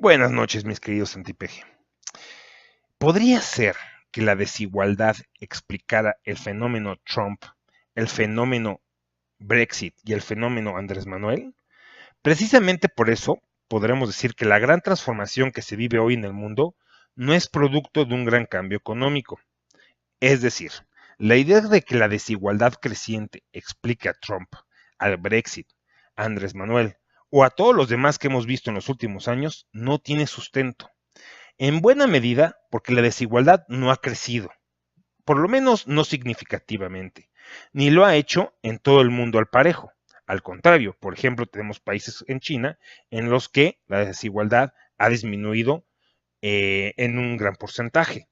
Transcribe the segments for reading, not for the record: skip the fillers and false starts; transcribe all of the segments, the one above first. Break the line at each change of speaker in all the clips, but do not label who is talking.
Buenas noches, mis queridos Antipeje. ¿Podría ser que la desigualdad explicara el fenómeno Trump, el fenómeno Brexit y el fenómeno Andrés Manuel? Precisamente por eso podremos decir que la gran transformación que se vive hoy en el mundo no es producto de un gran cambio económico. Es decir, la idea de que la desigualdad creciente explique a Trump, al Brexit, a Andrés Manuel o a todos los demás que hemos visto en los últimos años no tiene sustento. En buena medida porque la desigualdad no ha crecido, por lo menos no significativamente, ni lo ha hecho en todo el mundo al parejo. Al contrario, por ejemplo, tenemos países en China en los que la desigualdad ha disminuido en un gran porcentaje.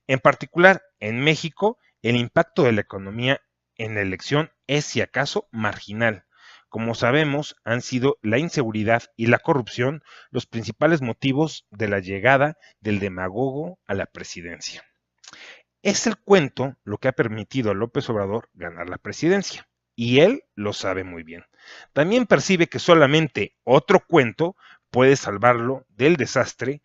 En particular, en México, el impacto de la economía en la elección es, si acaso, marginal. Como sabemos, han sido la inseguridad y la corrupción los principales motivos de la llegada del demagogo a la presidencia. Es el cuento lo que ha permitido a López Obrador ganar la presidencia, y él lo sabe muy bien. También percibe que solamente otro cuento puede salvarlo del desastre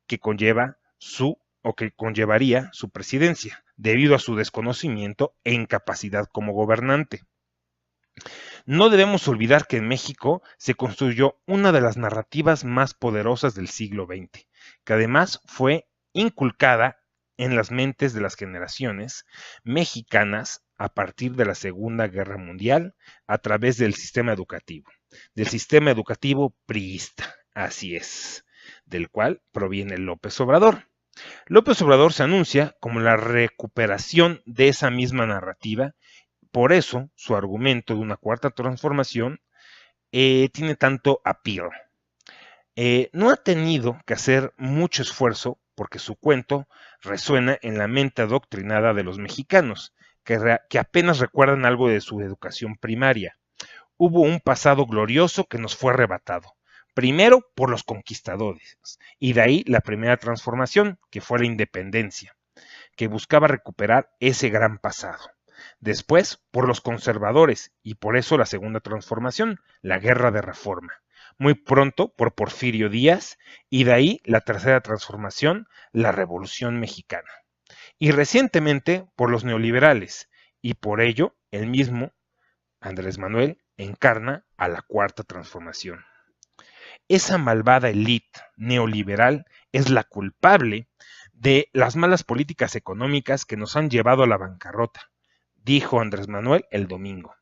que conlleva su o que conllevaría su presidencia, debido a su desconocimiento e incapacidad como gobernante. No debemos olvidar que en México se construyó una de las narrativas más poderosas del siglo XX, que además fue inculcada en las mentes de las generaciones mexicanas a partir de la Segunda Guerra Mundial a través del sistema educativo priista, así es, del cual proviene López Obrador. López Obrador se anuncia como la recuperación de esa misma narrativa. Por eso, su argumento de una cuarta transformación tiene tanto appeal. No ha tenido que hacer mucho esfuerzo porque su cuento resuena en la mente adoctrinada de los mexicanos, que apenas recuerdan algo de su educación primaria. Hubo un pasado glorioso que nos fue arrebatado. Primero por los conquistadores, y de ahí la primera transformación, que fue la independencia, que buscaba recuperar ese gran pasado. Después, por los conservadores, y por eso la segunda transformación, la guerra de reforma. Muy pronto, por Porfirio Díaz, y de ahí la tercera transformación, la Revolución Mexicana. Y recientemente, por los neoliberales, y por ello, el mismo Andrés Manuel encarna a la cuarta transformación. Esa malvada élite neoliberal es la culpable de las malas políticas económicas que nos han llevado a la bancarrota, dijo Andrés Manuel el domingo.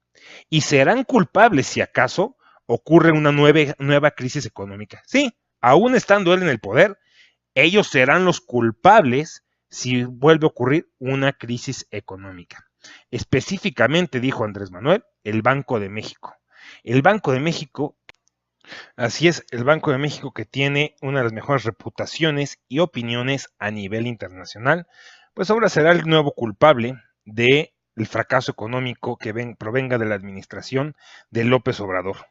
Y serán culpables si acaso ocurre una nueva crisis económica. Sí, aún estando él en el poder, ellos serán los culpables si vuelve a ocurrir una crisis económica. Específicamente, dijo Andrés Manuel, el Banco de México. El Banco de México, así es, el Banco de México, que tiene una de las mejores reputaciones y opiniones a nivel internacional, pues ahora será el nuevo culpable del fracaso económico que provenga de la administración de López Obrador.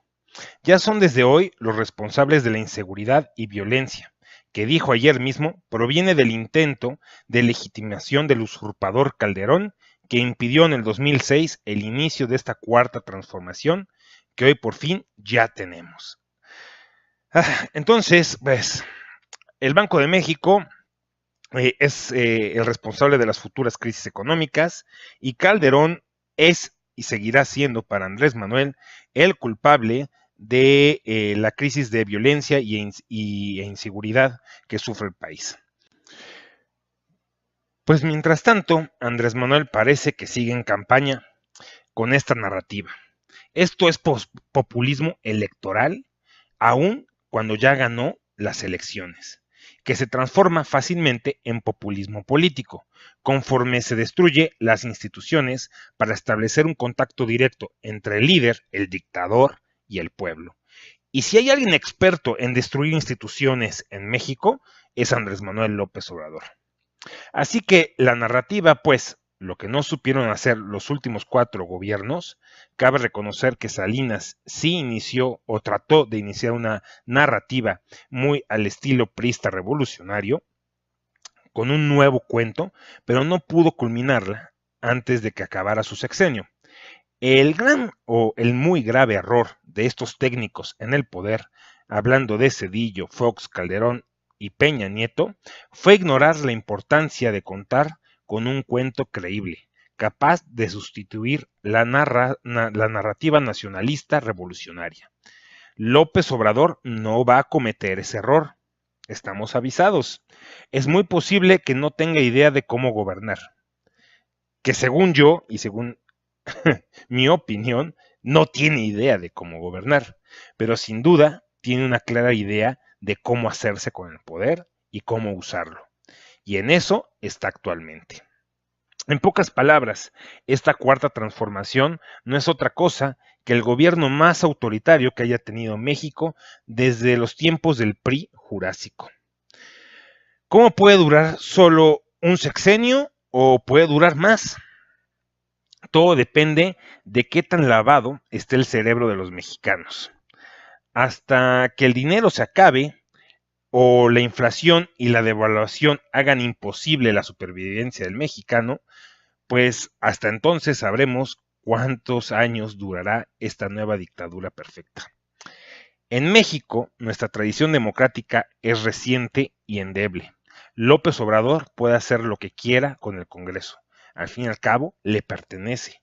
Ya son desde hoy los responsables de la inseguridad y violencia, que dijo ayer mismo proviene del intento de legitimación del usurpador Calderón, que impidió en el 2006 el inicio de esta cuarta transformación que hoy por fin ya tenemos. Entonces, pues, el Banco de México es el responsable de las futuras crisis económicas, y Calderón es y seguirá siendo para Andrés Manuel el culpable de la crisis de violencia e inseguridad que sufre el país. Pues mientras tanto, Andrés Manuel parece que sigue en campaña con esta narrativa. Esto es populismo electoral, aun cuando ya ganó las elecciones, que se transforma fácilmente en populismo político, conforme se destruye las instituciones para establecer un contacto directo entre el líder, el dictador, y el pueblo. Y si hay alguien experto en destruir instituciones en México, es Andrés Manuel López Obrador. Así que la narrativa, pues, lo que no supieron hacer los últimos 4 gobiernos, cabe reconocer que Salinas sí inició o trató de iniciar una narrativa muy al estilo priista revolucionario, con un nuevo cuento, pero no pudo culminarla antes de que acabara su sexenio. El gran o el muy grave error de estos técnicos en el poder, hablando de Zedillo, Fox, Calderón y Peña Nieto fue ignorar la importancia de contar con un cuento creíble, capaz de sustituir la narrativa nacionalista revolucionaria. López Obrador no va a cometer ese error. Estamos avisados. Es muy posible que no tenga idea de cómo gobernar. Que según yo y según mi opinión, no tiene idea de cómo gobernar, pero sin duda tiene una clara idea de cómo hacerse con el poder y cómo usarlo. Y en eso está actualmente. En pocas palabras, esta cuarta transformación no es otra cosa que el gobierno más autoritario que haya tenido México desde los tiempos del PRI jurásico. ¿Cómo puede durar solo un sexenio o puede durar más? Todo depende de qué tan lavado esté el cerebro de los mexicanos. Hasta que el dinero se acabe o la inflación y la devaluación hagan imposible la supervivencia del mexicano, pues hasta entonces sabremos cuántos años durará esta nueva dictadura perfecta. En México, nuestra tradición democrática es reciente y endeble. López Obrador puede hacer lo que quiera con el Congreso. Al fin y al cabo, le pertenece.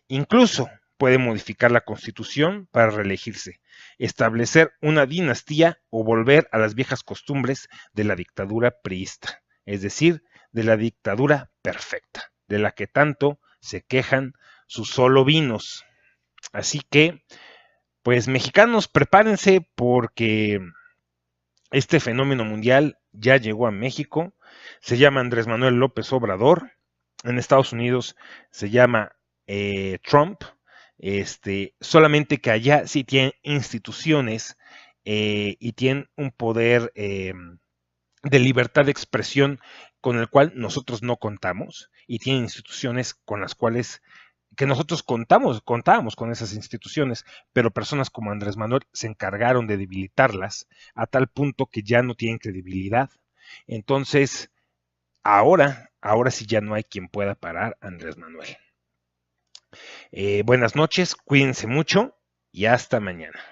Incluso puede modificar la Constitución para reelegirse, establecer una dinastía o volver a las viejas costumbres de la dictadura priista, es decir, de la dictadura perfecta, de la que tanto se quejan sus solovinos. Así que, pues mexicanos, prepárense porque este fenómeno mundial ya llegó a México, se llama Andrés Manuel López Obrador, en Estados Unidos se llama Trump, solamente que allá sí tienen instituciones y tienen un poder de libertad de expresión con el cual nosotros no contamos y tienen instituciones con las cuales que nosotros contábamos con esas instituciones, pero personas como Andrés Manuel se encargaron de debilitarlas a tal punto que ya no tienen credibilidad. Entonces, ahora sí ya no hay quien pueda parar a Andrés Manuel. Buenas noches, cuídense mucho y hasta mañana.